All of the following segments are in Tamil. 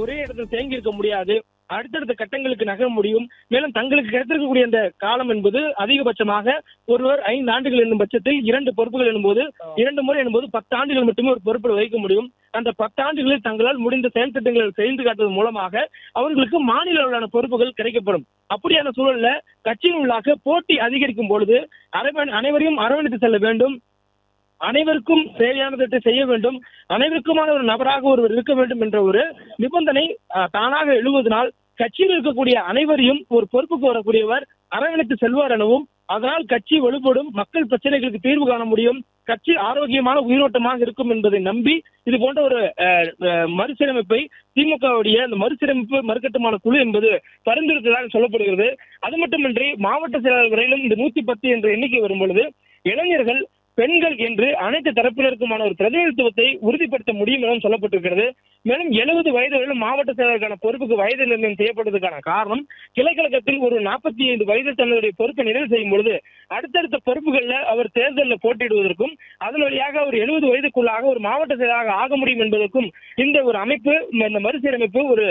ஒரே இடத்துல தேங்கி இருக்க முடியாது. அடுத்தடுத்த கட்டங்களுக்கு நகர முடியும். மேலும் தங்களுக்கு கிடைத்திருக்கக்கூடிய அந்த காலம் என்பது அதிகபட்சமாக ஒருவர் 5 ஆண்டுகள் என்னும் பட்சத்தில் 2 பொறுப்புகள் எனும்போது 2 முறை எனும்போது 10 ஆண்டுகள் மட்டுமே ஒரு பொறுப்பில் வைக்க முடியும். அந்த 10 ஆண்டுகளில் தங்களால் முடிந்த செயல் திட்டங்களை செய்து காட்டுவதன் மூலமாக அவர்களுக்கு மாநில அளவிலான பொறுப்புகள் கிடைக்கப்படும். அப்படியான சூழல்ல கட்சியின் உள்ளாக போட்டி அதிகரிக்கும் பொழுது அனைவரையும் அரவணைத்து செல்ல வேண்டும். அனைவருக்கும் தேவையானதை செய்ய வேண்டும். அனைவருக்குமான ஒரு நபராக ஒருவர் இருக்க வேண்டும் என்ற ஒரு நிபந்தனை தானாக எழுவதனால் கட்சியில் இருக்கக்கூடிய அனைவரையும் ஒரு பொறுப்புக்கு வரக்கூடியவர் அரவணைத்து செல்வார் எனவும், அதனால் கட்சி வலுப்படும், மக்கள் பிரச்சனைகளுக்கு தீர்வு காண முடியும், கட்சி ஆரோக்கியமான உயிரோட்டமாக இருக்கும் என்பதை நம்பி இது போன்ற ஒரு மறுசீரமைப்பை திமுகவுடைய அந்த மறுசீரமைப்பு மறுகட்டுமான குழு என்பது பரிந்துரைத்ததாக சொல்லப்படுகிறது. அது மட்டுமின்றி மாவட்ட செயலாளர் வரையிலும் இந்த 110 என்ற எண்ணிக்கை வரும் பொழுது இளைஞர்கள், பெண்கள் என்று அனைத்து தரப்பினருக்குமான ஒரு பிரதிநிதித்துவத்தை உறுதிப்படுத்த முடியும் எனவும் சொல்லப்பட்டிருக்கிறது. மேலும் 70 வயது மாவட்ட செயலருக்கான பொறுப்புக்கு வயது நிர்ணயம் செய்யப்படுவதற்கான காரணம், கிளைக்கழகத்தில் ஒரு 45 வயது தன்னுடைய பொறுப்பை நிறைவு செய்யும் பொழுது அடுத்தடுத்த பொறுப்புகள்ல அவர் தேர்தலில் போட்டியிடுவதற்கும் அதன் வழியாக ஒரு 70 வயதுக்குள்ளாக ஒரு மாவட்ட செயலாளராக ஆக முடியும் என்பதற்கும் இந்த ஒரு அமைப்பு, இந்த மறுசீரமைப்பு ஒரு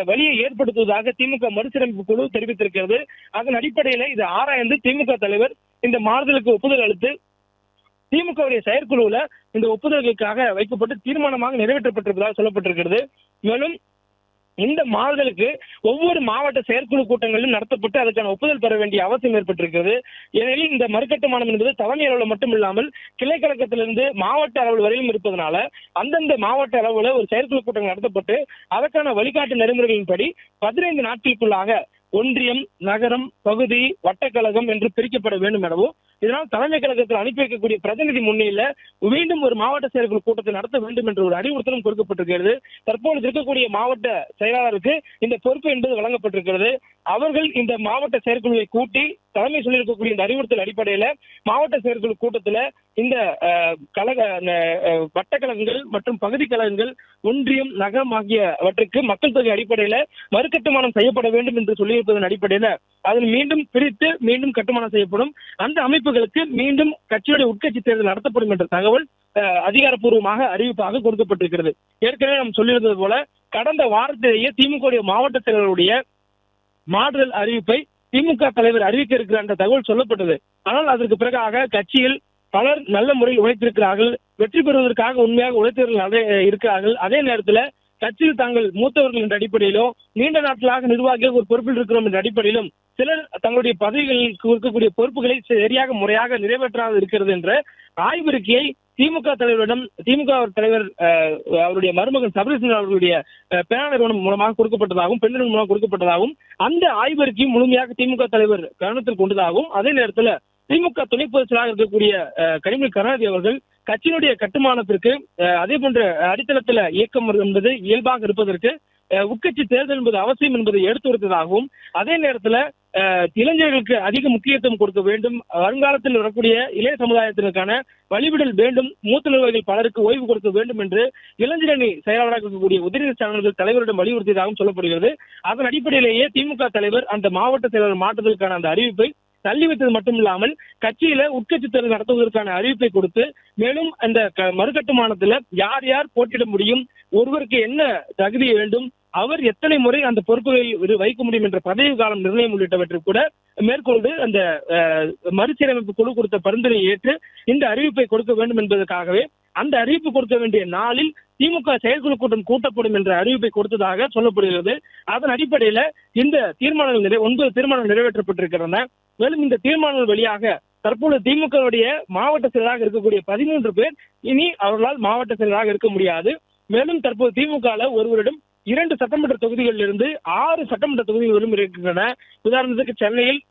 வழியை ஏற்படுத்துவதாக திமுக மறுசீரமைப்பு குழு தெரிவித்திருக்கிறது. அதன் அடிப்படையில் இது ஆராய்ந்து திமுக தலைவர் இந்த மாறுதலுக்கு ஒப்புதல் அளித்து திமுகவுடைய செயற்குழுல இந்த ஒப்புதல்களுக்காக வைக்கப்பட்டு தீர்மானமாக நிறைவேற்றப்பட்டிருப்பதாக சொல்லப்பட்டிருக்கிறது. மேலும் இந்த மாறுதலுக்கு ஒவ்வொரு மாவட்ட செயற்குழு கூட்டங்களிலும் நடத்தப்பட்டு அதற்கான ஒப்புதல் பெற வேண்டிய அவசியம் ஏற்பட்டிருக்கிறது. ஏனெனில் இந்த மறுகட்டுமானம் என்பது தலைமை அளவில் மட்டும் இல்லாமல் கிளைக்கழகத்திலிருந்து மாவட்ட அளவில் வரையிலும் இருப்பதனால அந்தந்த மாவட்ட அளவில் ஒரு செயற்குழு கூட்டம் நடத்தப்பட்டு அதற்கான வழிகாட்டு நெறிமுறைகளின்படி 15 நாட்களுக்குள்ளாக ஒன்றியம், நகரம், பகுதி, வட்டக்கழகம் என்று பிரிக்கப்பட வேண்டும் எனவும், இதனால் தலைமை கழகத்தில் அனுப்பி வைக்கக்கூடிய பிரதிநிதி முன்னிலையில மீண்டும் ஒரு மாவட்ட செயற்குழு கூட்டத்தை நடத்த வேண்டும் என்ற ஒரு அறிவுறுத்தலும் கொடுக்கப்பட்டிருக்கிறது. தற்போது இருக்கக்கூடிய மாவட்ட செயலாளருக்கு இந்த பொறுப்பு என்பது வழங்கப்பட்டிருக்கிறது. அவர்கள் இந்த மாவட்ட செயற்குழுவை கூட்டி தலைமை சொல்லியிருக்கக்கூடிய இந்த அறிவுறுத்தல் அடிப்படையில மாவட்ட செயற்குழு கூட்டத்தில் இந்த வட்டக்கழகங்கள் மற்றும் பகுதி கழகங்கள், ஒன்றியம், நகரம் ஆகியவற்றுக்கு மக்கள் தொகை அடிப்படையில மறுகட்டுமானம் செய்யப்பட வேண்டும் என்று சொல்லியிருப்பதன் அடிப்படையில அதில் மீண்டும் பிரித்து மீண்டும் கட்டுமானம் செய்யப்படும். அந்த அமைப்புகளுக்கு மீண்டும் கட்சியுடைய உட்கட்சி தேர்தல் நடத்தப்படும் என்ற தகவல் அதிகாரப்பூர்வமாக அறிவிப்பாக கொடுக்கப்பட்டிருக்கிறது. ஏற்கனவே நாம் சொல்லியிருந்தது போல கடந்த வாரத்திலேயே திமுக மாவட்ட செயலருடைய மாறுதல் அறிவிப்பை திமுக தலைவர் அறிவிக்க இருக்கிறார் என்ற தகவல் சொல்லப்பட்டது. ஆனால் அதற்கு பிறகாக கட்சியில் பலர் நல்ல முறையில் உழைத்திருக்கிறார்கள், வெற்றி பெறுவதற்காக உண்மையாக உழைத்தவர்கள் இருக்கிறார்கள். அதே நேரத்தில் கட்சியில் தாங்கள் மூத்தவர்கள் என்ற அடிப்படையிலும் நீண்ட நாட்களாக நிர்வாகிகள் ஒரு பொறுப்பில் இருக்கிறோம் என்ற அடிப்படையிலும் சிலர் தங்களுடைய பதவிகளுக்கு இருக்கக்கூடிய பொறுப்புகளை சரியாக முறையாக நிறைவேற்றாது இருக்கிறது என்ற ஆய்வறிக்கையை திமுக தலைவரிடம் திமுக தலைவர் அவருடைய மருமகன் சபரீசன் அவர்களுடைய பேனா நிறுவனம் மூலமாக கொடுக்கப்பட்டதாகவும் பெண்ணின் மூலமாக கொடுக்கப்பட்டதாகவும் அந்த ஆய்வறிக்கையும் முழுமையாக திமுக தலைவர் கவனத்தில் கொண்டதாகவும், அதே நேரத்தில் திமுக துணை பொதுச் செயலாளர் இருக்கக்கூடிய கனிமொழி கருணாநிதி அவர்கள் கட்சியினுடைய கட்டுமானத்திற்கு அதே போன்ற அடித்தளத்தில் இயக்கம் என்பது இயல்பாக இருப்பதற்கு உட்கட்சி தேர்தல் என்பது அவசியம் என்பதை எடுத்துரைத்ததாகவும், அதே நேரத்தில் இளைஞர்களுக்கு அதிக முக்கியத்துவம் கொடுக்க வேண்டும், வருங்காலத்தில் வரக்கூடிய இளைய சமுதாயத்திற்கான வழிவிடல் வேண்டும், மூத்த நிர்வாகிகள் பலருக்கு ஓய்வு கொடுக்க வேண்டும் என்று இளைஞரணி செயலாளராக இருக்கக்கூடிய உதயநிதி ஸ்டாலின் தலைவரிடம் வலியுறுத்தியதாகவும் சொல்லப்படுகிறது. அதன் அடிப்படையிலேயே திமுக தலைவர் அந்த மாவட்ட செயலாளர் மாற்றத்திற்கான அந்த அறிவிப்பை தள்ளி வைத்தது மட்டுமில்லாமல் கட்சியில உட்கட்சி தேர்தல் நடத்துவதற்கான அறிவிப்பை கொடுத்து, மேலும் அந்த மறுகட்டுமானத்துல யார் யார் போட்டியிட முடியும், ஒருவருக்கு என்ன தகுதி வேண்டும், அவர் எத்தனை முறை அந்த பொறுப்புகளில் வைக்க முடியும் என்ற பதவி காலம் நிர்ணயம் உள்ளிட்டவற்றை கூட மேற்கொண்டு அந்த மறுசீரமைப்பு குழு கொடுத்த பரிந்துரையை ஏற்று இந்த அறிவிப்பை கொடுக்க வேண்டும் என்பதற்காகவே அந்த அறிவிப்பு கொடுக்க வேண்டிய நாளில் திமுக செயற்குழு கூட்டம் கூட்டப்படும் என்ற அறிவிப்பை கொடுத்ததாக சொல்லப்படுகிறது. அதன் அடிப்படையில இந்த தீர்மானங்கள் 9 தீர்மானங்கள் நிறைவேற்றப்பட்டிருக்கின்றன. மேலும் இந்த தீர்மானங்கள் வழியாக தற்போது திமுகவுடைய மாவட்ட செயலராக இருக்கக்கூடிய 13 பேர் இனி அவர்களால் மாவட்ட செயலராக இருக்க முடியாது. மேலும் தற்போது திமுக ஒருவரிடம் 2 சட்டமன்ற தொகுதிகளில் இருந்து 6 சட்டமன்ற தொகுதிகளிலும் இருக்கின்றன. உதாரணத்துக்கு சென்னையில்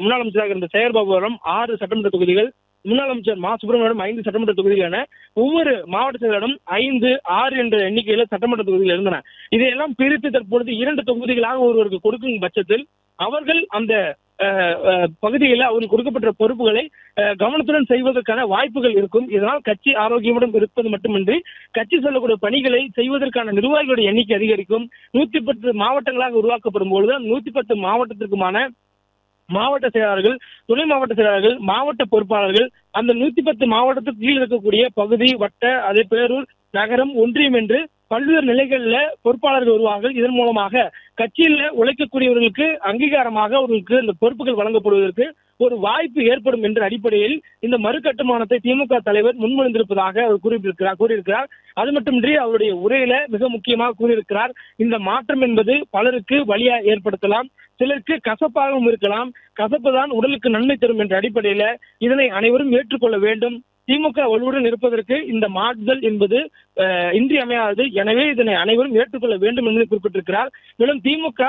முன்னாள் அமைச்சராக இருந்த சேகர்பாபுவரம் 6 சட்டமன்ற தொகுதிகள், முன்னாள் அமைச்சர் மா சுப்பிரமணியம் 5 சட்டமன்ற தொகுதிகள் என ஒவ்வொரு மாவட்ட செயலரிடம் 5, 6 என்ற எண்ணிக்கையில சட்டமன்ற தொகுதிகள் இருந்தன. இதையெல்லாம் பிரித்து தற்பொழுது 2 தொகுதிகளாக ஒருவருக்கு கொடுக்கும் பட்சத்தில் அவர்கள் அந்த பகுதியில் அவருக்கு கொடுக்கப்பட்ட பொறுப்புகளை கவனத்துடன் செய்வதற்கான வாய்ப்புகள் இருக்கும். இதனால் கட்சி ஆரோக்கியமுடன் இருப்பது மட்டுமின்றி கட்சி சொல்லக்கூடிய பணிகளை செய்வதற்கான நிர்வாகிகளுடைய எண்ணிக்கை அதிகரிக்கும். 110 மாவட்டங்களாக உருவாக்கப்படும் பொழுது 110 மாவட்டத்திற்குமான மாவட்ட செயலாளர்கள், துணை மாவட்ட செயலாளர்கள், மாவட்ட பொறுப்பாளர்கள் அந்த 110 மாவட்டத்துக்கு கீழ் இருக்கக்கூடிய பகுதி, வட்ட, அதே பேரூர், நகரம், ஒன்றியம் என்று பல்வேறு நிலைகள்ல பொறுப்பாளர்கள் வருவார்கள். இதன் மூலமாக கட்சியில உழைக்கக்கூடியவர்களுக்கு அங்கீகாரமாக அவர்களுக்கு இந்த பொறுப்புகள் வழங்கப்படுவதற்கு ஒரு வாய்ப்பு ஏற்படும் என்ற அடிப்படையில் இந்த மறுகட்டுமானத்தை திமுக தலைவர் முன்மொழிந்திருப்பதாக அவர் கூறியிருக்கிறார். அது மட்டுமின்றி அவருடைய உரையில மிக முக்கியமாக கூறியிருக்கிறார், இந்த மாற்றம் என்பது பலருக்கு வலியா ஏற்படுத்தலாம், சிலருக்கு கசப்பாகவும் இருக்கலாம், கசப்பு தான் உடலுக்கு நன்மை தரும் என்ற அடிப்படையில இதனை அனைவரும் ஏற்றுக்கொள்ள வேண்டும். திமுக வலுவுடன் இருப்பதற்கு இந்த மாறுதல் என்பது இன்றியமையாதது. எனவே இதனை அனைவரும் ஏற்றுக்கொள்ள வேண்டும் என்று குறிப்பிட்டிருக்கிறார். மேலும் திமுக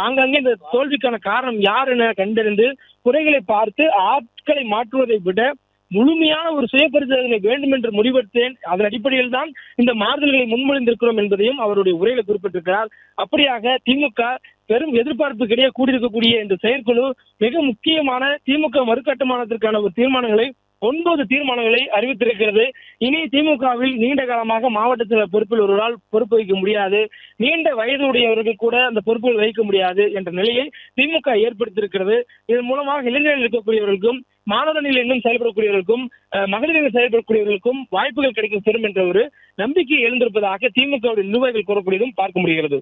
ஆங்காங்கே இந்த தோல்விக்கான காரணம் யார் என கண்டறிந்து குறைகளை பார்த்து ஆட்களை மாற்றுவதை விட முழுமையான ஒரு சுய பரிசோதனை வேண்டும் என்று முடிவெடுத்தேன். அதன் அடிப்படையில் தான் இந்த மாறுதல்களை முன்மொழிந்திருக்கிறோம் என்பதையும் அவருடைய உரையில குறிப்பிட்டிருக்கிறார். அப்படியாக திமுக பெரும் எதிர்பார்ப்புக்கிடையே கூடியிருக்கக்கூடிய இந்த செயற்குழு மிக முக்கியமான திமுக மறுகட்டுமானத்திற்கான ஒரு தீர்மானங்களை 9 தீர்மானங்களை அறிவித்திருக்கிறது. இனி திமுகவில் நீண்ட காலமாக மாவட்ட செயலர் பொறுப்பில் ஒருவரால் பொறுப்பு வகிக்க முடியாது, நீண்ட வயது உடையவர்கள் கூட அந்த பொறுப்புகள் வகிக்க முடியாது என்ற நிலையை திமுக ஏற்படுத்தியிருக்கிறது. இதன் மூலமாக இளைஞர்கள் இருக்கக்கூடியவர்களுக்கும், மாணவர் அணியில் இன்னும் செயல்படக்கூடியவர்களுக்கும், மகளிர் செயல்படக்கூடியவர்களுக்கும் வாய்ப்புகள் கிடைக்கும் பெறும் என்ற ஒரு நம்பிக்கை எழுந்திருப்பதாக திமுகவுடைய நிர்வாகிகள் கூறக்கூடியதும் பார்க்க முடிகிறது.